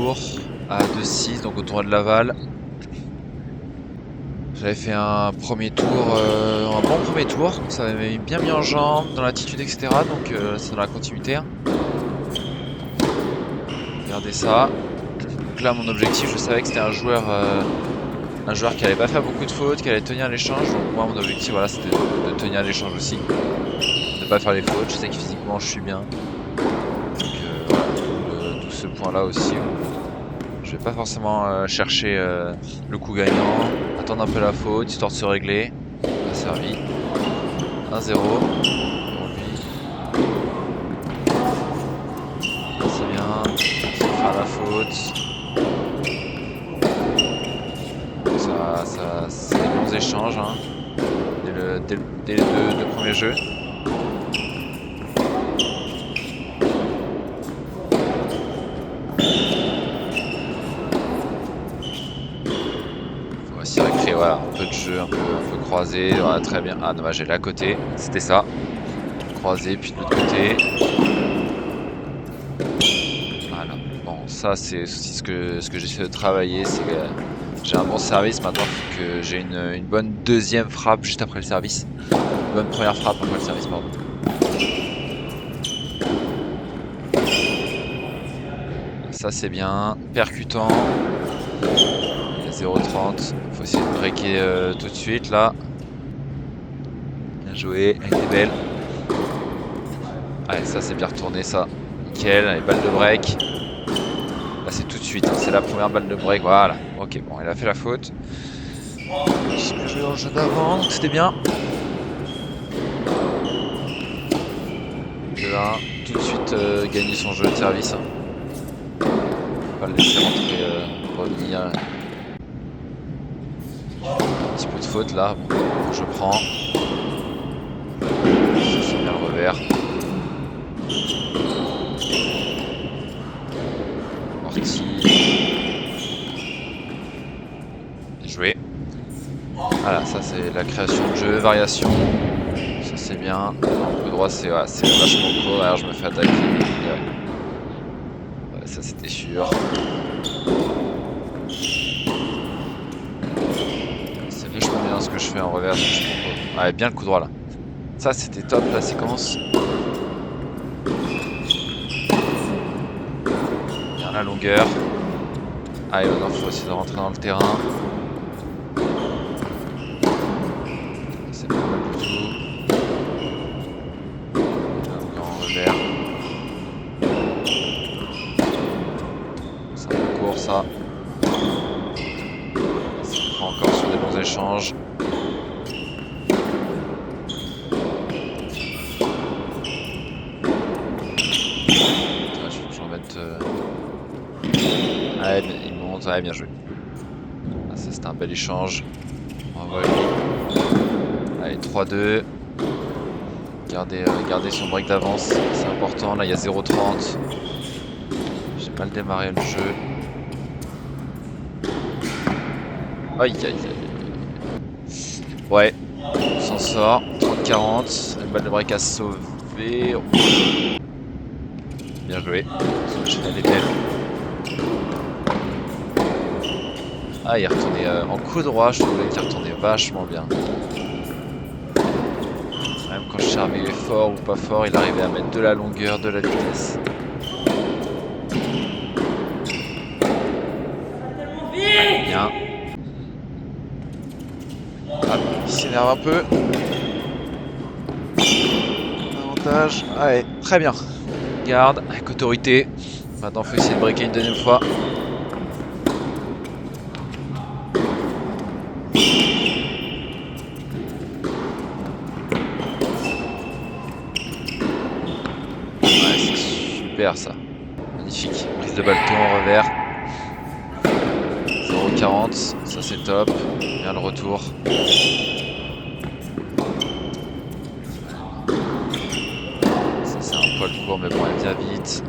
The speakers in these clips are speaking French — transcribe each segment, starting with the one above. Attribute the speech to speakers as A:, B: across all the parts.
A: tour à 2,6, donc au tournoi de Laval. J'avais fait un premier tour, un bon premier tour, ça m'avait bien mis en jambe, dans l'attitude, etc. Donc c'est dans la continuité. Regardez ça. Donc là, mon objectif, je savais que c'était un joueur qui allait pas faire beaucoup de fautes, qui allait tenir l'échange. Donc moi, mon objectif, voilà, c'était de tenir l'échange aussi, de pas faire les fautes. Je sais que physiquement, je suis bien. Donc voilà, d'où ce point-là aussi. Je vais pas forcément chercher le coup gagnant, attendre un peu la faute, histoire de se régler. On a servi 1-0 pour lui. C'est bien, sans faire la faute. Ça c'est des bons échanges hein, dès les deux premiers jeux. Faut aussi recréer voilà, un peu de jeu, un peu croisé. Voilà, très bien. Ah dommage, elle est à côté. C'était ça. Croisé, puis de l'autre côté. Voilà. Bon, ça c'est aussi ce que j'essaie de travailler, c'est que j'ai un bon service. Maintenant, il faut que j'ai une bonne deuxième frappe juste après le service. Une bonne première frappe après le service, pardon. Ça c'est bien, percutant. Il y a 0,30. Faut essayer de breaker tout de suite là. Bien joué, elle était belle. Allez, ça c'est bien retourné ça. Nickel, allez, balle de break. Là c'est tout de suite, hein. C'est la première balle de break, voilà. Ok, bon, elle a fait la faute. Ce que je jouais dans le jeu d'avant, donc c'était bien. De là, tout de suite gagner son jeu de service. Pas le laisser rentrer, revenir. Un petit peu de faute là, bon, je prends. C'est bien le revers. Orti. Bien joué. Voilà, ça c'est la création de jeu, variation. Ça c'est bien. Le droit c'est vachement court, alors je me fais attaquer. Ouais, ça c'était sûr. C'est vachement bien ce que je fais en revers. Ouais, bien le coup droit là. Ça c'était top la séquence. Bien la longueur. Allez, maintenant il faut essayer de rentrer dans le terrain. C'est pas mal du tout. En revers. C'est un peu court ça. Ça prend encore sur des bons échanges. Allez, il monte, ouais, bien joué. Ah, ça c'était un bel échange. On va allez, 3-2. Garder son break d'avance, c'est important. Là il y a 0,30. J'ai mal démarré le jeu. Aïe aïe aïe. Ouais, on s'en sort. 30-40. Une balle de break à sauver. Bien joué. Elle est belle. Ah, il est retourné en coup droit, je trouvais qu'il retournait vachement bien. Même quand je suis arrivé fort ou pas fort, il arrivait à mettre de la longueur, de la vitesse. Allez, bien. Ah, il s'énerve un peu. Avantage. Allez, très bien. Garde, avec autorité. Maintenant, il faut essayer de breaker une deuxième fois. Ça. Magnifique. Prise de bâton en revers. 0,40. Ça c'est top. Bien le retour. Ça c'est un poil court mais bon elle vient vite.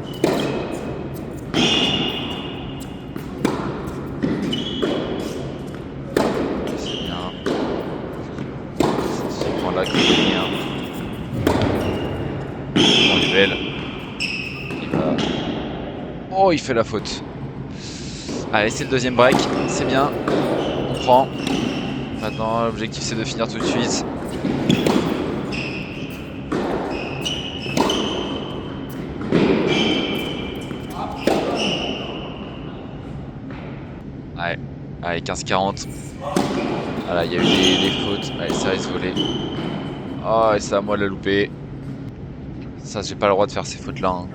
A: C'est bien. C'est ce point là que je bien. Bon, elle est belle. Oh, il fait la faute. Allez, c'est le deuxième break, c'est bien. On prend. Maintenant, l'objectif c'est de finir tout de suite. Ouais, allez, 15-40. Voilà, il y a eu des fautes. Allez, ça reste volé. Oh, et c'est à moi de la louper. Ça, j'ai pas le droit de faire ces fautes là. Hein.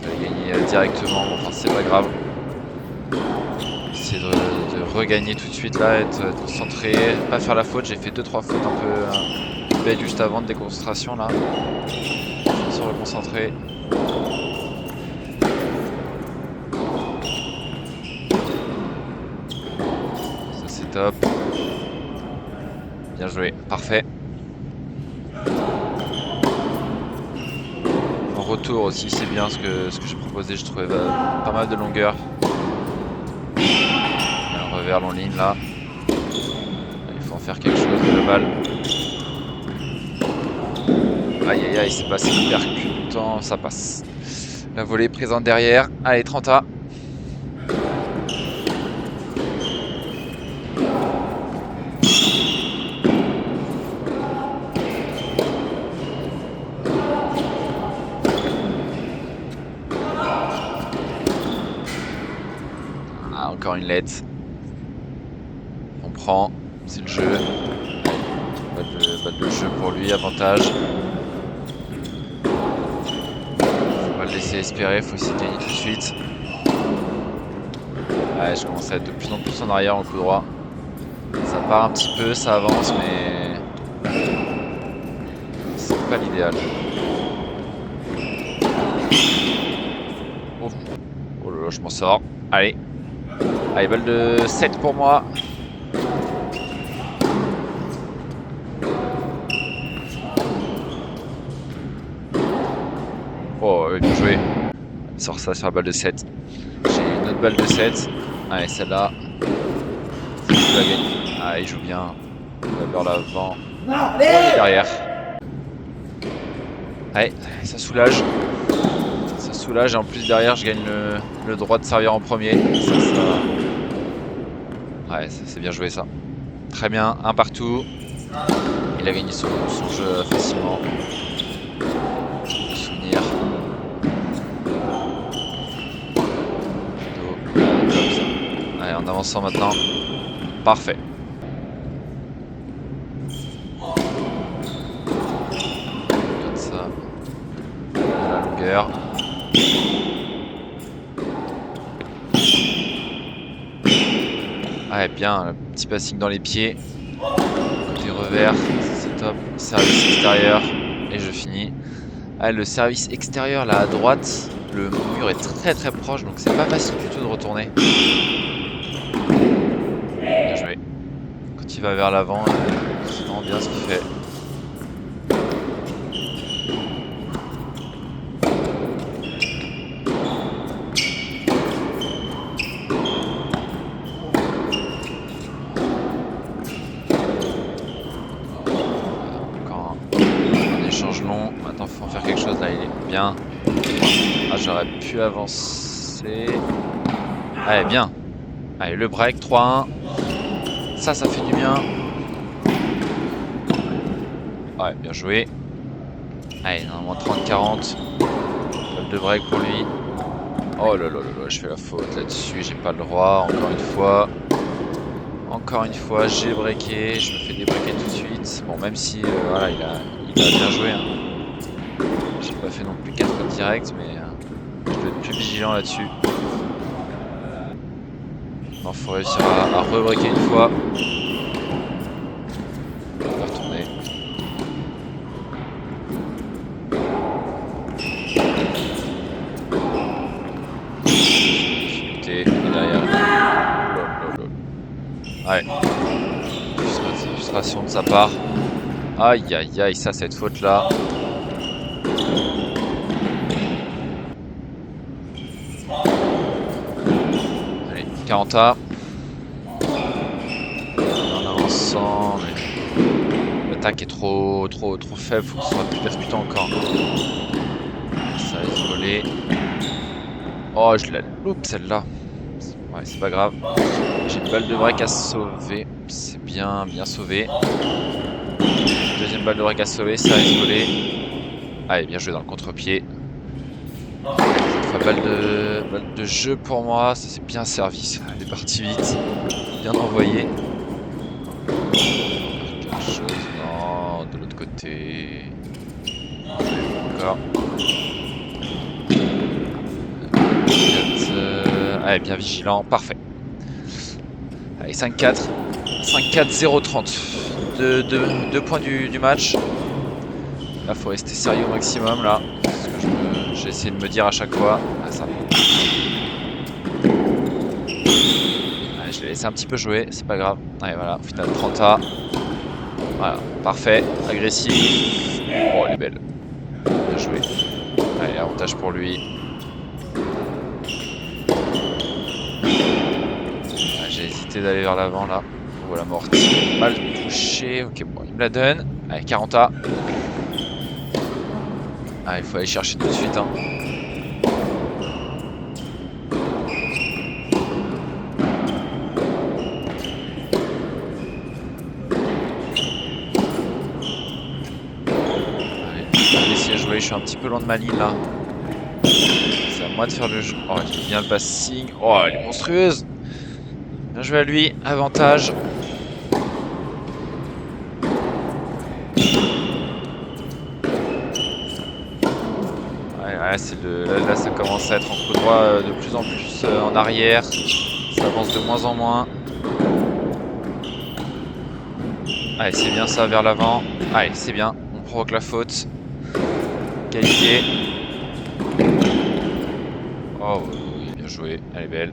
A: Fallait gagner directement. Bon, enfin, c'est pas grave. Essayer de regagner tout de suite là, être concentré, pas faire la faute. J'ai fait 2-3 fautes un peu belles juste avant de déconcentration là. Faut se reconcentrer. Ça c'est top. Bien joué, parfait. En retour aussi c'est bien ce que j'ai proposé, je trouvais pas mal de longueur. Un revers long ligne là. Il faut en faire quelque chose de global. Aïe aïe aïe, c'est passé percutant, ça passe. La volée présente derrière. Allez, 30A. Ah, encore une lettre. On prend, c'est le jeu. Balle de jeu pour lui, avantage. Faut pas le laisser espérer, faut essayer de gagner tout de suite. Ouais, je commence à être de plus en plus en arrière en coup droit. Ça part un petit peu, ça avance, mais c'est pas l'idéal. Oh. Oh là là, je m'en sors. Allez. Allez, balle de 7 pour moi. Oh, bien joué. Il sort ça sur la balle de 7. J'ai une autre balle de 7. Allez, celle-là. Je la gagne. Ah, il joue bien. D'abord l'avant. Et derrière. Allez, ça soulage. Ça soulage et en plus derrière, je gagne le droit de servir en premier. Ouais, c'est bien joué ça. Très bien, un partout. Il a gagné son jeu facilement. Souvenir. Allez, en avançant maintenant. Parfait. Comme ça. La longueur. Ouais, bien, un petit passing dans les pieds. Côté revers, c'est top. Service extérieur. Et je finis. Ah, le service extérieur là à droite, le mur est très proche, donc c'est pas facile du tout de retourner. Bien joué. Quand il va vers l'avant, c'est vraiment bien ce qu'il fait. Encore un échange long. Maintenant, faut en faire quelque chose là, il est bien. Ah, j'aurais pu avancer. Allez, bien. Allez, le break, 3-1. Ça fait du bien. Ouais, bien joué. Allez, normalement 30-40. Balle de break pour lui. Oh là là là là, je fais la faute là-dessus. J'ai pas le droit, encore une fois, j'ai breaké. Je me fais débreaker tout de suite. Bon, même si, voilà, il a bien joué. Hein. J'ai pas fait non plus 4 fautes directes, mais je dois être plus vigilant là-dessus. Il faut réussir à rebreaker une fois. On va retourner. Difficulté. Et derrière. Ouais. Frustration de sa part. Aïe aïe aïe, ça, cette faute là. Allez, 40A. En avançant, mais l'attaque est trop faible, faut que ce soit plus percutant encore. Ça va se voler. Oh, je la loupe celle-là. Ouais, c'est pas grave. J'ai une balle de break à sauver. C'est bien, bien sauvé. Deuxième balle de break à sauver, ça reste volé. Allez, bien joué dans le contre-pied. Balle de jeu pour moi, ça c'est bien servi, ça. Elle est partie vite. Bien envoyé. Quelque chose, non, de l'autre côté. Encore. Allez, bien vigilant, parfait. Allez, 5-4. 5-4, 0-30. Deux points du match. Là, faut rester sérieux au maximum, là. C'est ce que j'ai essayé de me dire à chaque fois. Ah, ça. Allez, je l'ai laissé un petit peu jouer, c'est pas grave. Allez, voilà, au final, 30A. Voilà, parfait, agressif. Oh, elle est belle. Bien joué. Allez, avantage pour lui. Ah, j'ai hésité d'aller vers l'avant là. Voilà, morti. Mal touché. Ok, bon, il me la donne. Allez, 40A. Ah, il faut aller chercher tout de suite. Hein. Allez, je vais essayer de jouer. Je suis un petit peu loin de ma ligne là. C'est à moi de faire le jeu. Oh, il bien le passing. Oh, elle est monstrueuse. Bien joué à lui. Avantage. Ouais, là, ça commence à être en coup droit de plus en plus en arrière. Ça avance de moins en moins. Allez, c'est bien ça, vers l'avant. Allez, c'est bien. On provoque la faute. Qualité. Oh, oui, bien joué. Elle est belle.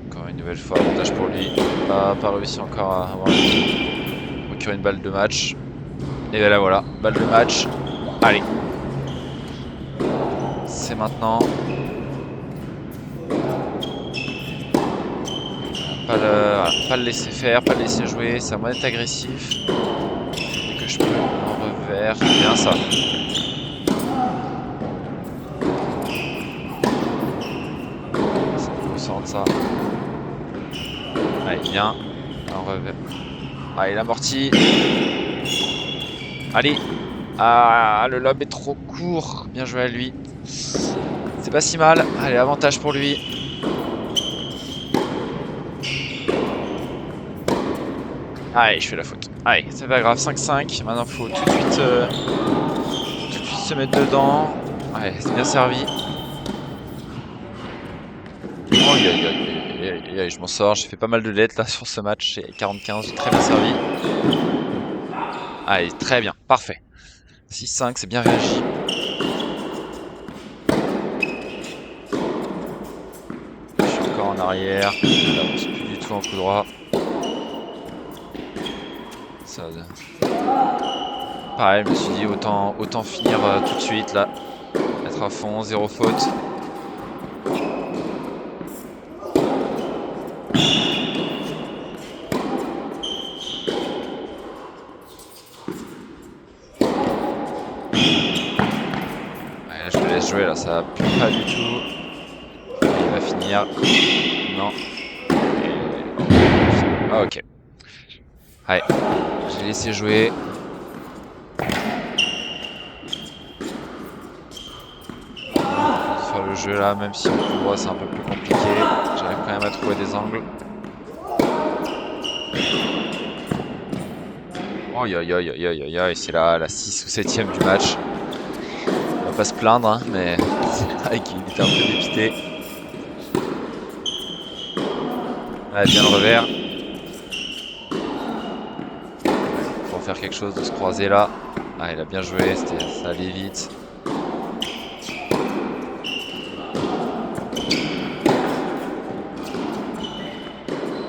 A: Encore une nouvelle fois, avantage pour lui. Pas réussi encore à avoir procurer une balle de match. Et là, voilà. Balle de match. Allez. C'est maintenant. Pas le laisser faire, pas le laisser jouer. C'est à moi d'être agressif. Dès que je peux. En revers. Bien ça. Ça me concentre ça. Allez, bien. En revers. Allez, l'amorti. Allez. Ah, le lob est trop court. Bien joué à lui. C'est pas si mal. Allez, avantage pour lui. Allez, je fais la faute. Allez, c'est pas grave. 5-5. Maintenant, faut tout de suite se mettre dedans. Allez, c'est bien servi. Oh, je m'en sors. J'ai fait pas mal de lettres là sur ce match. J'ai 40-15. J'ai très bien servi. Allez, très bien. Parfait. 6-5, c'est bien réagi. Je suis encore en arrière. Je n'avance plus du tout en coup droit. Ça... Pareil, je me suis dit autant finir tout de suite là. Être à fond, zéro faute. Ouais, là, je me laisse jouer là, ça pue pas du tout. Il va finir. Non. Ah, ok. Ouais, j'ai laissé jouer. Faire le jeu là, même si en coup droit c'est un peu plus compliqué. J'arrive quand même à trouver des angles. Oh, c'est là la 6 ou 7ème du match. On va pas se plaindre, hein, mais c'est vrai qu'il était un peu dépité. Ouais, bien le revers. Faut faire quelque chose de se croiser là. Ah, il a bien joué, ça allait vite.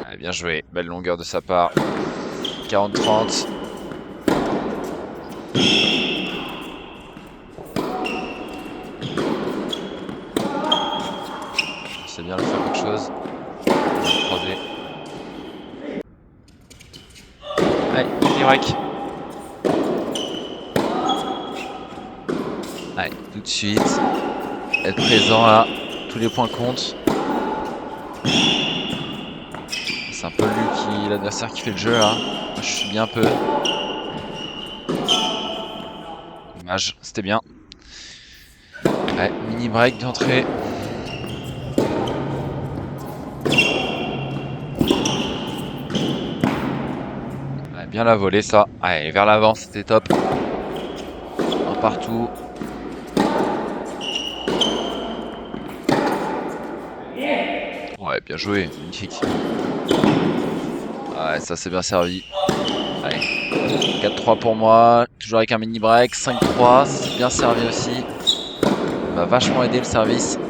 A: Ah, bien joué, belle longueur de sa part. 40-30. C'est bien de faire quelque chose. Croiser. Allez, Y. Allez, tout de suite. Être présent là. tous les points comptent. C'est un peu l'adversaire qui fait le jeu là. Moi, je suis bien un peu. Dommage, c'était bien. Ouais, mini break d'entrée. Ouais, bien la volée ça. Allez, vers l'avant, c'était top. Un partout. Ouais, bien joué, magnifique. Ouais, ça c'est bien servi. Allez, 4-3 pour moi, toujours avec un mini break, 5-3, c'est bien servi aussi. Ça va vachement aider le service.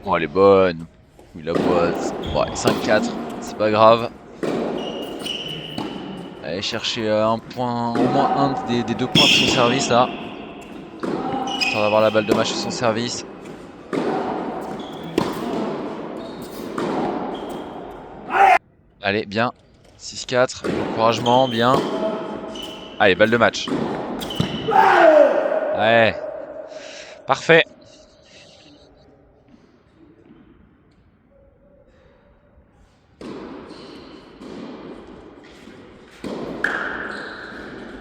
A: Bon, elle est bonne. Oui, la boîte. Ouais, 5-4, c'est pas grave. Allez chercher un point, au moins un des 2 points de son service là. Histoire d'avoir la balle de match sur son service. Allez, bien. 6-4, avec l'encouragement, bien. Allez, balle de match. Ouais. Parfait.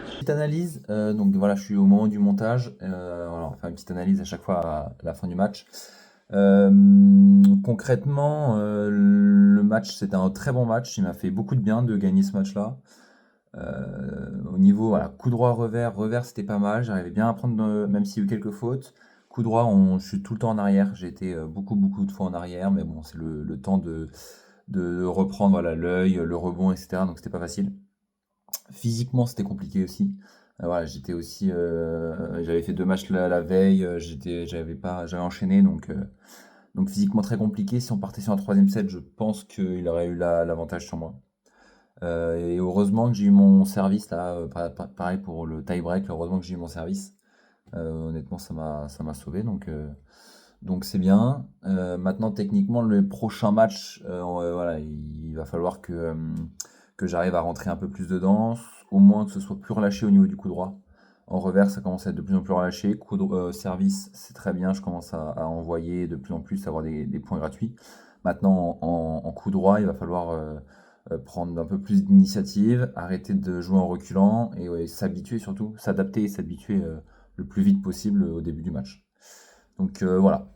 B: Petite analyse, donc voilà, je suis au moment du montage. Voilà, on va faire une petite analyse à chaque fois à la fin du match. Concrètement, le match, c'était un très bon match. Il m'a fait beaucoup de bien de gagner ce match-là. Au niveau, voilà, coup droit, revers, c'était pas mal. J'arrivais bien à prendre, même s'il y a eu quelques fautes. Coup droit, je suis tout le temps en arrière. J'ai été beaucoup de fois en arrière, mais bon, c'est le temps de reprendre voilà, l'œil, le rebond, etc. Donc c'était pas facile. Physiquement, c'était compliqué aussi. Voilà, j'étais aussi, j'avais fait 2 matchs la veille, j'avais enchaîné donc physiquement très compliqué. Si on partait sur un troisième set, je pense qu'il aurait eu l'avantage sur moi. Et heureusement que j'ai eu mon service là, pareil pour le tie-break, heureusement que j'ai eu mon service. Honnêtement, ça m'a sauvé donc c'est bien. Maintenant techniquement le prochain match, voilà, il va falloir que j'arrive à rentrer un peu plus dedans, au moins que ce soit plus relâché au niveau du coup droit. En revers, ça commence à être de plus en plus relâché. Service, c'est très bien, je commence à envoyer de plus en plus, avoir des points gratuits. Maintenant, en coup droit, il va falloir prendre un peu plus d'initiative, arrêter de jouer en reculant et ouais, s'habituer surtout, s'adapter et s'habituer le plus vite possible au début du match. Donc voilà.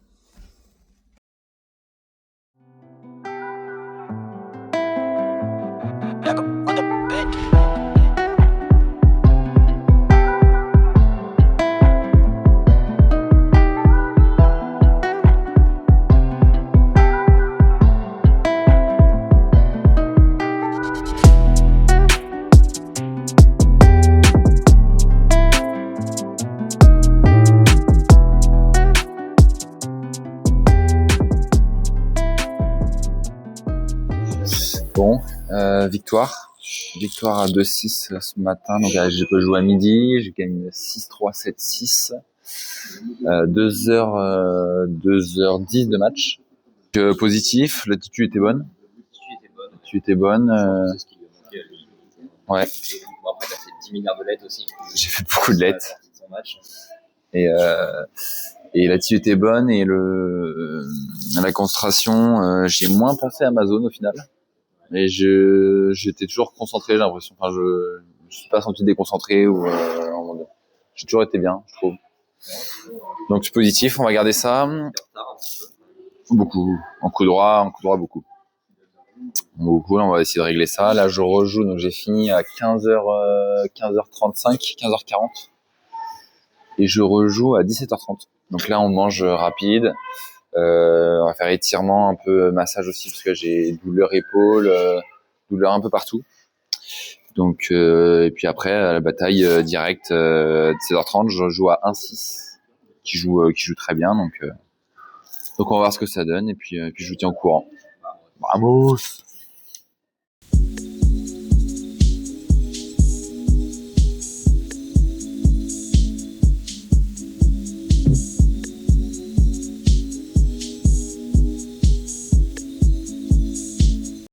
C: Bon, victoire à 2-6 ce matin. Donc j'ai pas joué à midi, j'ai gagné 6-3, 7-6. 2h10 de match. Positif, l'attitude était bonne. Ouais.
D: Bon, après, t'as fait 10 milliards de lettres aussi.
C: J'ai fait beaucoup de lettres. Et l'attitude était bonne et la concentration, j'ai moins pensé à ma zone au final. Et j'étais toujours concentré, j'ai l'impression. Enfin, je suis pas senti déconcentré ou j'ai toujours été bien, je trouve. Donc c'est positif, on va garder ça. Beaucoup. En coup droit, beaucoup. Beaucoup, on va essayer de régler ça. Là, je rejoue, donc j'ai fini à 15h35, 15h40. Et je rejoue à 17h30. Donc là, on mange rapide. On va faire étirement, un peu massage aussi, parce que j'ai douleur épaule, douleur un peu partout. Donc, et puis après, la bataille directe, 17h30, je joue à 1-6, qui joue très bien. Donc on va voir ce que ça donne, et puis je vous tiens au courant. Vamos!